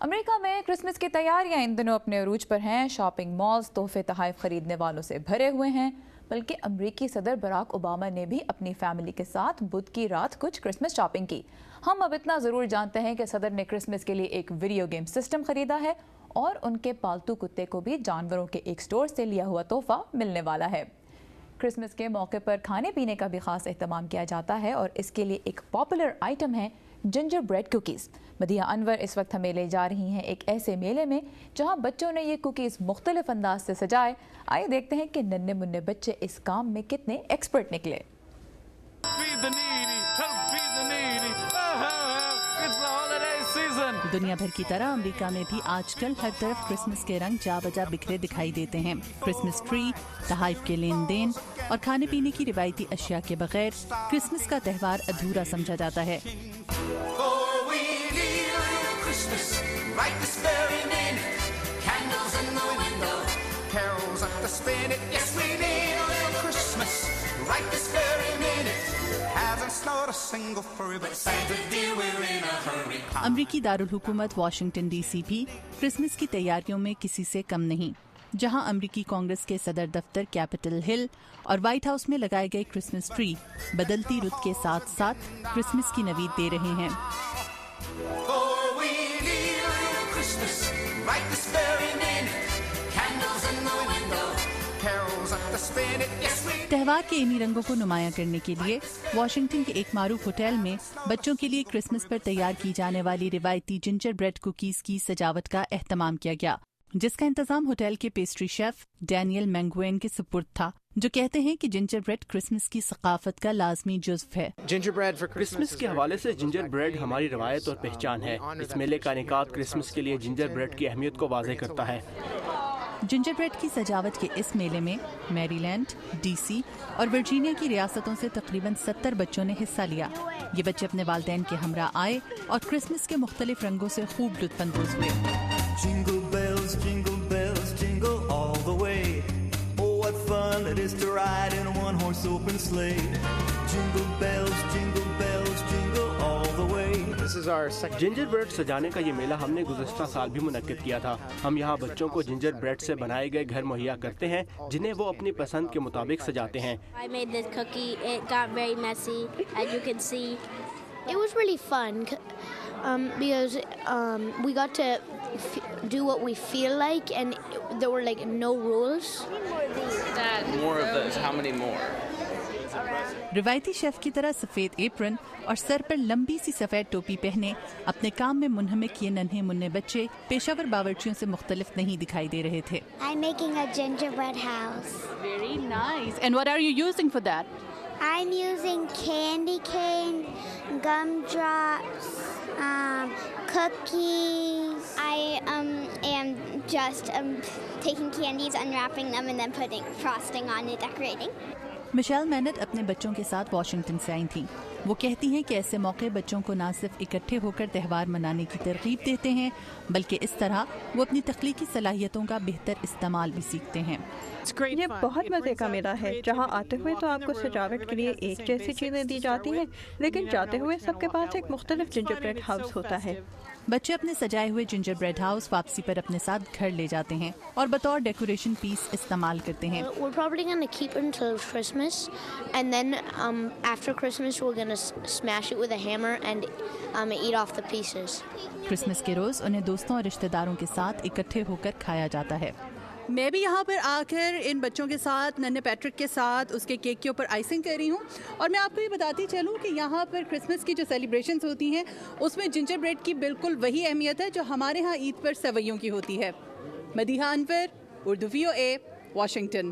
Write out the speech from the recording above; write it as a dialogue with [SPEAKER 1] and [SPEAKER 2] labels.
[SPEAKER 1] امریکہ میں کرسمس کی تیاریاں ان دنوں اپنے عروج پر ہیں۔ شاپنگ مالز تحفے تحائف خریدنے والوں سے بھرے ہوئے ہیں، بلکہ امریکی صدر براک اوباما نے بھی اپنی فیملی کے ساتھ بدھ کی رات کچھ کرسمس شاپنگ کی۔ ہم اب اتنا ضرور جانتے ہیں کہ صدر نے کرسمس کے لیے ایک ویڈیو گیم سسٹم خریدا ہے اور ان کے پالتو کتے کو بھی جانوروں کے ایک سٹور سے لیا ہوا تحفہ ملنے والا ہے۔ کرسمس کے موقع پر کھانے پینے کا بھی خاص اہتمام کیا جاتا ہے اور اس کے لیے ایک پاپولر آئٹم ہے جنجر بریڈ کوکیز۔ مدیحہ انور اس وقت ہمیں لے جا رہی ہیں ایک ایسے میلے میں جہاں بچوں نے یہ کوکیز مختلف انداز سے سجائے۔ آئیے دیکھتے ہیں کہ ننھے منھے بچے اس کام میں کتنے ایکسپرٹ نکلے۔
[SPEAKER 2] دنیا بھر کی طرح امریکہ میں بھی آج کل ہر طرف کرسمس کے رنگ جا بجا بکھرے دکھائی دیتے ہیں۔ کرسمس ٹری، تحائف کے لین دین اور کھانے پینے کی روایتی اشیاء کے بغیر کرسمس کا تہوار ادھورا سمجھا جاتا ہے۔ امریکی دارالحکومت واشنگٹن ڈی سی بھی کرسمس کی تیاریوں میں کسی سے کم نہیں، جہاں امریکی کانگریس کے صدر دفتر کیپٹل ہل اور وائٹ ہاؤس میں لگائے گئے کرسمس ٹری بدلتی رت کے ساتھ ساتھ کرسمس کی نوید دے رہے ہیں۔ تہوار کے انہی رنگوں کو نمایاں کرنے کے لیے واشنگٹن کے ایک معروف ہوٹل میں بچوں کے لیے کرسمس پر تیار کی جانے والی روایتی جنجر بریڈ کوکیز کی سجاوٹ کا اہتمام کیا گیا، جس کا انتظام ہوٹل کے پیسٹری شیف ڈینیل مینگوین کے سپرد تھا، جو کہتے ہیں کہ جنجر بریڈ کرسمس کی ثقافت کا لازمی جزو ہے۔
[SPEAKER 3] کرسمس کے حوالے سے جنجر بریڈ ہماری روایت اور پہچان ہے۔ اس میلے کا انعقاد کرسمس کے لیے جنجر بریڈ کی اہمیت کو واضح کرتا ہے۔
[SPEAKER 2] جنجر بریڈ کی سجاوٹ کے اس میلے میں میری لینڈ، ڈی سی اور ورجینیا کی ریاستوں سے تقریباً 70 بچوں نے حصہ لیا۔ یہ بچے اپنے والدین کے ہمراہ آئے اور کرسمس کے مختلف رنگوں سے خوب لطف اندوز ہوئے۔
[SPEAKER 4] Jingle bells, jingle all the way. Oh, what fun it is to ride in a one-horse open sleigh. Jingle bells, jingle all the way.
[SPEAKER 3] Gingerbread سجانے کا یہ میلہ ہم نے گزشتہ سال بھی منعقد کیا تھا۔ ہم یہاں بچوں کو جنجر بریڈ سے بنائے گئے گھر مہیا کرتے ہیں جنہیں وہ اپنی پسند کے مطابق سجاتے ہیں۔
[SPEAKER 5] I made this cookie. It got very messy, as you can see. It was really fun because we got to do what we feel like, and there were like no rules.
[SPEAKER 6] More of those. How many more?
[SPEAKER 2] روایتی chef کی طرح سفید ایپرن اور سر پر لمبی سی سفید ٹوپی پہنے اپنے کام میں منہمک یہ ننھے منھے بچے پیشہ ور باورچیوں سے مختلف نہیں دکھائی دے رہے تھے۔
[SPEAKER 5] I'm making a gingerbread house.
[SPEAKER 2] Very nice. And what are you using for that?
[SPEAKER 5] I'm using candy cane, gumdrops, cookies. I am just taking candies, unwrapping them, and then putting frosting on it, decorating.
[SPEAKER 2] Michelle مینٹ اپنے بچوں کے ساتھ Washington سے آئی تھیں۔ وہ کہتی ہیں کہ ایسے موقع بچوں کو نہ صرف اکٹھے ہو کر تہوار منانے کی ترغیب دیتے ہیں، بلکہ اس طرح وہ اپنی تخلیقی صلاحیتوں کا بہتر استعمال بھی سیکھتے ہیں۔
[SPEAKER 7] یہ بہت مزے کا میلہ ہے، جہاں آتے ہوئے تو آپ کو سجاوٹ کے لیے ایک جیسی چیزیں دی جاتی ہیں، لیکن جاتے ہوئے سب کے پاس ایک مختلف جنجر بریڈ ہاؤس ہوتا ہے۔
[SPEAKER 2] بچے اپنے سجائے ہوئے جنجر بریڈ ہاؤس واپسی پر اپنے ساتھ گھر لے جاتے ہیں اور بطور ڈیکوریشن پیس استعمال کرتے ہیں۔
[SPEAKER 5] We're probably going to keep it until Christmas, and then after Christmas we're going to smash it with a hammer and eat off the pieces.
[SPEAKER 2] Christmas کے روز انہیں دوستوں اور رشتہ داروں کے ساتھ اکٹھے ہو کر کھایا جاتا ہے۔
[SPEAKER 8] میں بھی یہاں پر آ کر ان بچوں کے ساتھ ننھے پیٹرک کے ساتھ اس کے کیک کے اوپر آئسنگ کر رہی ہوں، اور میں آپ کو یہ بتاتی چلوں کہ یہاں پر کرسمس کی جو سیلیبریشنز ہوتی ہیں اس میں جنجر بریڈ کی بالکل وہی اہمیت ہے جو ہمارے ہاں عید پر سویوں کی ہوتی ہے۔ مدیحہ انور، اردو VOA، واشنگٹن۔